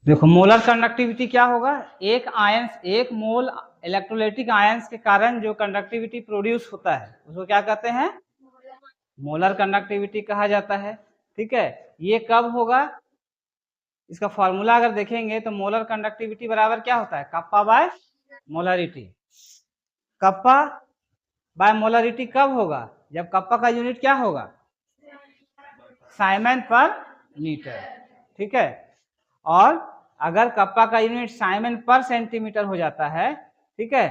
देखो molar conductivity क्या होगा, एक मोल इलेक्ट्रोलाइटिक आयंस के कारण जो कंडक्टिविटी प्रोड्यूस होता है उसको क्या कहते हैं, मोलर कंडक्टिविटी कहा जाता है। ठीक है, ये कब होगा, इसका फॉर्मूला अगर देखेंगे तो मोलर कंडक्टिविटी बराबर क्या होता है, kappa by molarity. Kappa by molarity कब होगा, जब कप्पा का यूनिट क्या होगा, साइमन पर मीटर। ठीक है, और अगर कप्पा का यूनिट साइमन पर सेंटीमीटर हो जाता है, ठीक है,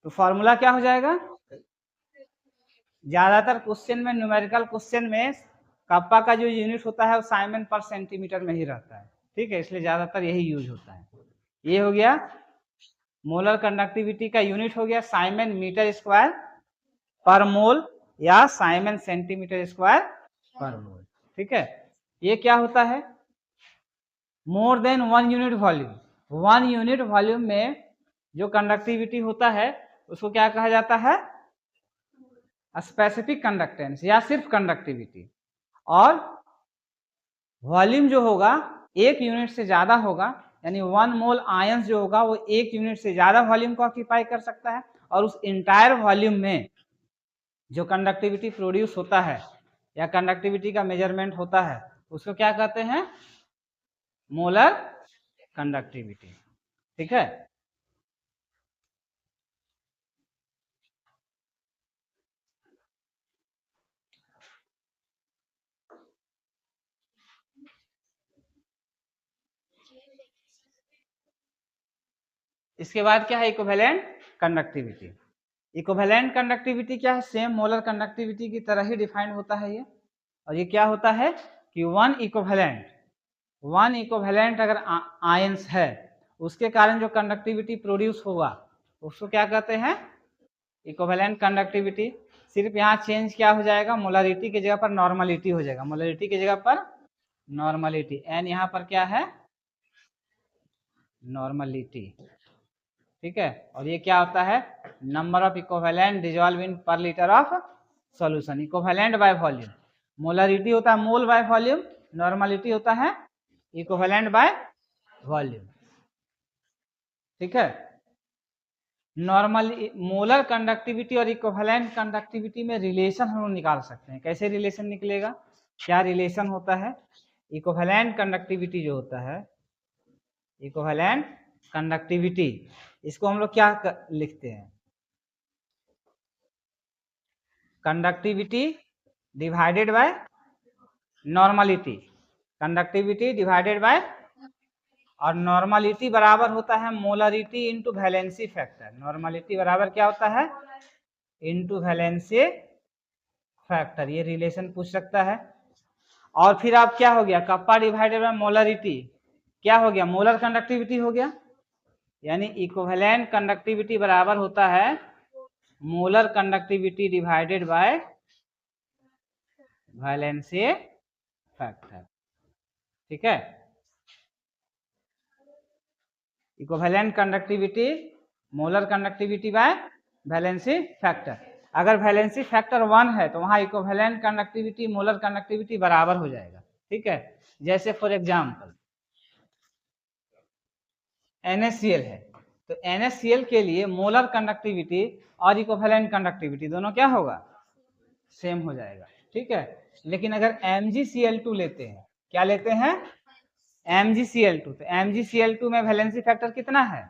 तो फॉर्मूला क्या हो जाएगा, ज्यादातर क्वेश्चन में, न्यूमेरिकल क्वेश्चन में कप्पा का जो यूनिट होता है वो साइमन पर सेंटीमीटर में ही रहता है। ठीक है, इसलिए ज्यादातर यही यूज होता है। ये हो गया मोलर कंडक्टिविटी का यूनिट हो गया साइमन मीटर स्क्वायर पर मोल या साइमन सेंटीमीटर स्क्वायर पर मोल। ठीक है, ये क्या होता है, more than 1 unit volume. 1 unit volume में जो कंडक्टिविटी होता है उसको क्या कहा जाता है, स्पेसिफिक कंडक्टेंस या सिर्फ कंडक्टिविटी। और वॉल्यूम जो होगा 1 यूनिट से ज्यादा होगा, यानी 1 मोल आयंस जो होगा वो 1 यूनिट से ज्यादा वॉल्यूम को ऑक्यूपाई कर सकता है, और उस इंटायर वॉल्यूम में जो कंडक्टिविटी प्रोड्यूस होता है या कंडक्टिविटी का मेजरमेंट होता है उसको क्या कहते हैं, मोलर कंडक्टिविटी। ठीक है, इसके बाद क्या है, इक्विवेलेंट कंडक्टिविटी। इक्विवेलेंट कंडक्टिविटी क्या है, सेम मोलर कंडक्टिविटी की तरह ही डिफाइंड होता है ये। और ये क्या होता है कि वन इक्विवेलेंट अगर आयंस है उसके कारण जो कंडक्टिविटी प्रोड्यूस होगा उसको क्या कहते हैं, इक्विवेलेंट कंडक्टिविटी। सिर्फ यहाँ चेंज क्या हो जाएगा, मोलरिटी की जगह पर नॉर्मलिटी हो जाएगा, मोलरिटी की जगह पर नॉर्मलिटी, एन यहाँ पर क्या है, नॉर्मलिटी। ठीक है, और ये क्या होता है, number of equivalent dissolve in per litre of solution. Equivalent by volume, molarity होता है मोल बाय वॉल्यूम, नॉर्मलिटी होता है इक्विवेलेंट बाय वॉल्यूम। ठीक है, नॉर्मल मोलर कंडक्टिविटी और इक्विवेलेंट कंडक्टिविटी में रिलेशन हम लोग निकाल सकते हैं। कैसे रिलेशन निकलेगा, क्या रिलेशन होता है, इक्विवेलेंट कंडक्टिविटी जो होता है, इक्विवेलेंट कंडक्टिविटी, इसको हम लोग क्या लिखते हैं, conductivity divided by normality, conductivity divided by, और नॉर्मलिटी बराबर होता है molarity into valency factor. Normality बराबर क्या होता है, इंटू वैलेंसी फैक्टर। ये रिलेशन पूछ सकता है। और फिर अब क्या हो गया, कप्पा डिवाइडेड बाय मोलरिटी क्या हो गया, मोलर कंडक्टिविटी हो गया, यानी इक्विवेलेंट कंडक्टिविटी बराबर होता है molar conductivity divided by valency factor. ठीक है, equivalent conductivity molar conductivity bye valency factor. अगर वैलेंसी फैक्टर 1 है तो वहां इक्विवेलेंट कंडक्टिविटी मोलर कंडक्टिविटी बराबर हो जाएगा। ठीक है, जैसे फॉर एग्जांपल NaCl है, तो NaCl के लिए मोलर कंडक्टिविटी और इक्विवेलेंट कंडक्टिविटी दोनों क्या होगा, सेम हो जाएगा। ठीक है, लेकिन अगर MgCl2 लेते हैं, क्या लेते हैं, MgCl2, तो MgCl2 में वैलेंसी फैक्टर कितना है,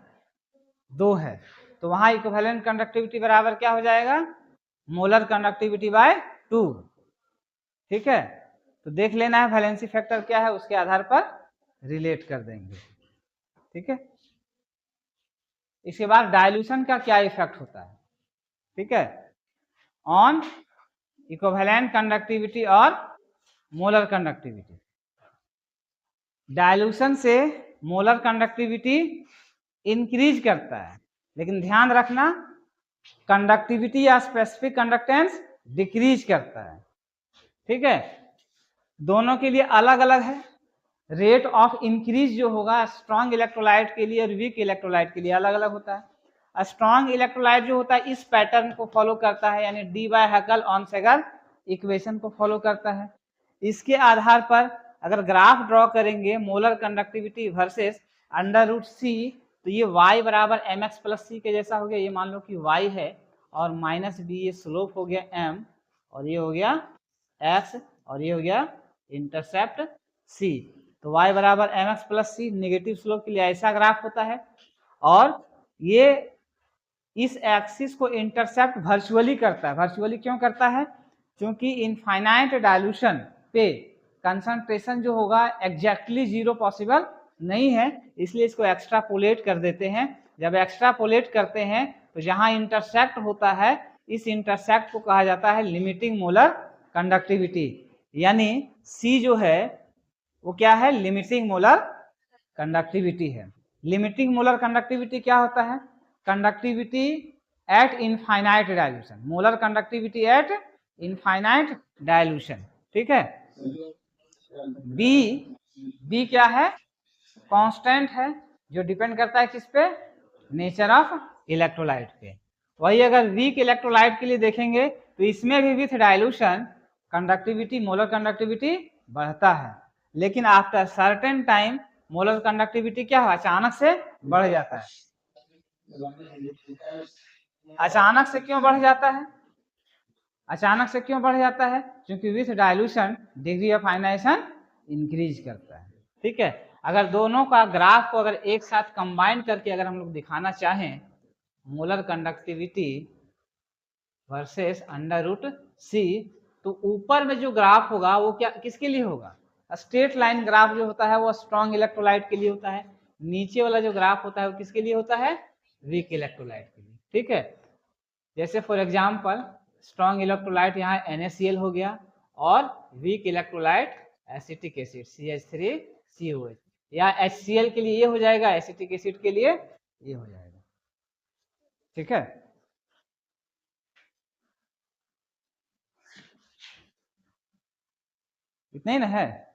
2 है, तो वहां इक्विवेलेंट कंडक्टिविटी बराबर क्या हो जाएगा, मोलर कंडक्टिविटी बाय 2। ठीक है, तो देख लेना है वैलेंसी फैक्टर क्या है, उसके आधार पर रिलेट कर देंगे। ठीक है, इसके बाद डाइल्यूशन का क्या इफेक्ट होता है, ठीक है, ऑन इक्विवेलेंट कंडक्टिविटी और मोलर कंडक्टिविटी। डाइल्यूशन से मोलर कंडक्टिविटी इंक्रीज करता है, लेकिन ध्यान रखना कंडक्टिविटी या स्पेसिफिक कंडक्टेंस डिक्रीज करता है। ठीक है, दोनों के लिए अलग अलग है। रेट ऑफ इंक्रीज जो होगा स्ट्रॉन्ग इलेक्ट्रोलाइट के लिए और वीक इलेक्ट्रोलाइट के लिए अलग अलग होता है। स्ट्रॉन्ग इलेक्ट्रोलाइट जो होता है इस पैटर्न को फॉलो करता है, यानी Debye Huckel Onsager equation को फॉलो करता है। इसके आधार पर अगर ग्राफ ड्रॉ करेंगे molar conductivity versus under root C, तो ये y बराबर एम एक्स प्लस सी के जैसा हो गया। ये मान लो कि y है और माइनस बी ये स्लोप हो गया m, और ये हो गया x, और ये हो गया इंटरसेप्ट c। तो y बराबर एम एक्स प्लस सी, निगेटिव स्लोप के लिए ऐसा ग्राफ होता है। और ये इस एक्सिस को इंटरसेप्ट वर्चुअली करता है। वर्चुअली क्यों करता है? क्योंकि इनफाइनाइट डायल्यूशन पे कंसंट्रेशन जो होगा एग्जैक्टली जीरो पॉसिबल नहीं है, इसलिए इसको एक्स्ट्रापोलेट कर देते हैं। जब एक्स्ट्रापोलेट करते हैं तो जहां इंटरसेक्ट होता है, इस इंटरसेक्ट को कहा जाता है लिमिटिंग मोलर कंडक्टिविटी। यानी C जो है वो क्या है? लिमिटिंग मोलर कंडक्टिविटी है। लिमिटिंग मोलर कंडक्टिविटी क्या होता है? Conductivity eight infinite dilution, molar conductivity eight infinite dilution. ठीक है। बी क्या है? कांस्टेंट है, जो डिपेंड करता है किस पे? नेचर ऑफ इलेक्ट्रोलाइट पे। वही अगर वीक इलेक्ट्रोलाइट के लिए देखेंगे तो इसमें भी with dilution conductivity, molar conductivity बढ़ता है, लेकिन after certain time molar conductivity क्या है? अचानक से बढ़ जाता है। अचानक से क्यों बढ़ जाता है? अचानक से क्यों बढ़ जाता है? क्योंकि with dilution degree of ionization increase करता है। ठीक है। अगर दोनों का ग्राफ को अगर एक साथ कंबाइन करके अगर हम लोग दिखाना चाहें, molar conductivity versus under root C, तो ऊपर में जो ग्राफ होगा वो क्या किसके लिए होगा? स्ट्रेट लाइन ग्राफ जो होता है वो स्ट्रॉन्ग इलेक्ट्रोलाइट के लिए होता है। नीचे वाला जो ग्राफ होता है वो किसके लिए होता है? वीक इलेक्ट्रोलाइट के लिए। ठीक है। जैसे फॉर एग्जांपल स्ट्रॉन्ग इलेक्ट्रोलाइट यहाँ NaCl हो गया, और weak electrolyte acetic acid CH3COH, या HCl के लिए ये हो जाएगा, एसिटिक एसिड के लिए ये हो जाएगा। ठीक है। इतना ही ना है।